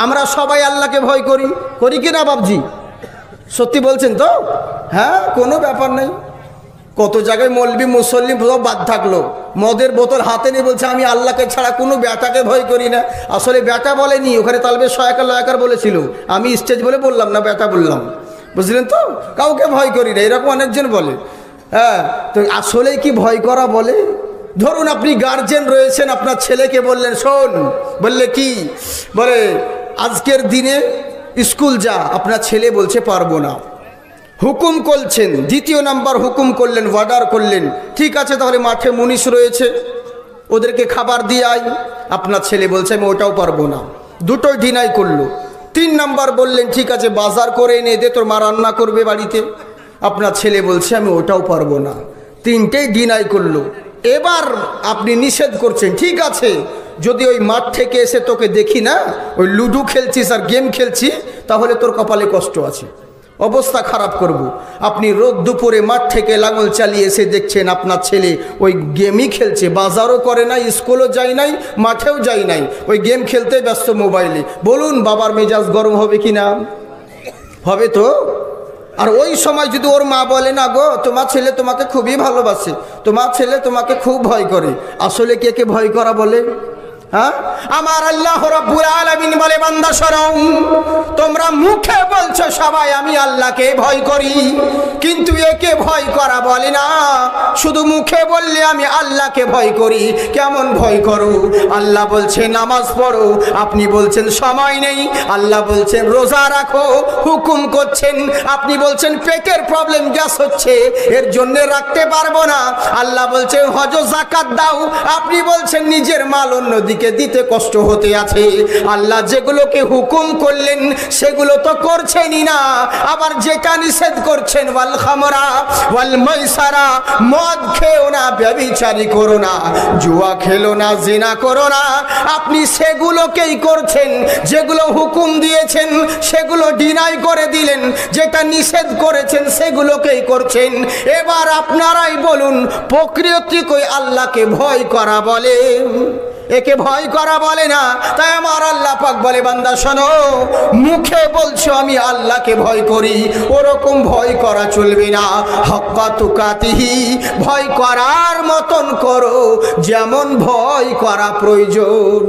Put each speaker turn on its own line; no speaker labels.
আমরা সবাই আল্লাহকে ভয় করি, করি কি না বাবজি? সত্যি বলছেন তো? হ্যাঁ, কোনো ব্যাপার নেই। কত জায়গায় মৌলবি মুসল্লি সব বাদ থাকলো, মদের বোতল হাতে নিয়ে বলছে আমি আল্লাহকে ছাড়া কোনো বেটাকে ভয় করি না। আসলে বেটা বলেনি, ওখানে তালবে সয়াকার লয়াকার বলেছিল, আমি স্টেজ বলে বললাম না, বেটা বললাম, বুঝলেন তো? কাউকে ভয় করি না, এরকম অনেকজন বলে। হ্যাঁ, তো আসলে কি ভয় করা বলে? ধরুন আপনি গার্জেন রয়েছেন, আপনার ছেলেকে বললেন শোন, বললে কি বলে আজকের দিনে স্কুল যা, আপনার ছেলে বলছে পারবো না, হুকুম করছেন, দ্বিতীয় নাম্বার হুকুম করলেন, অর্ডার করলেন, ঠিক আছে তাহলে মাঠে মুনিশ রয়েছে, ওদেরকে খাবার দিয়ে আয়, আপনার ছেলে বলছে আমি ওটাও পারবো না, দুটোই ডিনাই করলো। 3 নাম্বার বললেন ঠিক আছে বাজার করে এনে দে, তোর মা রান্না করবে বাড়িতে, আপনার ছেলে বলছে আমি ওটাও পারবো না, 3টেই ডিনাই করলো। এবার আপনি নিষেধ করছেন, ঠিক আছে যদি ওই মাঠ থেকে এসে তোকে দেখি না ওই লুডো খেলছিস আর গেম খেলছি, তাহলে তোর কপালে কষ্ট আছে, অবস্থা খারাপ করব। আপনি রোদ দুপুরে মাঠ থেকে লাঙল চালিয়ে এসে দেখছেন আপনার ছেলে ওই গেমই খেলছে, বাজারও করে নাই, স্কুলও যায় নাই, মাঠেও যায় নাই, ওই গেম খেলতে ব্যস্ত মোবাইলে। বলুন বাবার মেজাজ গরম হবে কি না? হবে তো। আর ওই সময় যদি ওর মা বলে না গো তোমার ছেলে তোমাকে খুবই ভালোবাসে, তোমার ছেলে তোমাকে খুব ভয় করে, আসলে কে কে ভয় করা বলে? হ্যাঁ, আমার আল্লাহ রাব্বুল আলামিন বলে বান্দা শোনো, তোমরা মুখে বলছো সবাই আমি আল্লাহকে ভয় করি, কিন্তু একে ভয় করা বলে না। শুধু মুখে বললে আমি আল্লাহকে ভয় করি, কেমন ভয় করো? আল্লাহ বলছে নামাজ পড়ো, আপনি বলছেন সময় নেই, আল্লাহ বলছেন রোজা রাখো, হুকুম করছেন, আপনি বলছেন পেটের প্রবলেম গ্যাস হচ্ছে এর জন্য রাখতে পারবো না, আল্লাহ বলছে হজ যাকাত দাও, আপনি বলছেন নিজের মাল অন্যদিকে দিতে কষ্ট হতে আছে। আল্লাহ যেগুলোকে হুকুম করলেন সেগুলো তো করছেনই না, আবার যেটা নিষেধ করছেন ওয়াল খামরা ওয়াল মাইসারা, মদ খেও না, ব্যভিচারী করো না, জুয়া খেলো না, জিনা করো না, আপনি সেগুলোকেই করছেন। যেগুলো হুকুম দিয়েছেন সেগুলো ডিনাই করে দিলেন, যেটা নিষেধ করেছেন সেগুলোকেই করছেন। এবার আপনারাই বলুন প্রকৃতি কই আল্লাহকে ভয় করা বলে? একে ভয় করা বলে না। তাই আমার আল্লাহ পাক বলে বান্দা শোনো, মুখে বলছো আমি আল্লাহকে ভয় করি, ওরকম ভয় করা চলবে না। হাক্কা তুকাতিহি, ভয় করার মতন করো যেমন ভয় করা প্রয়োজন।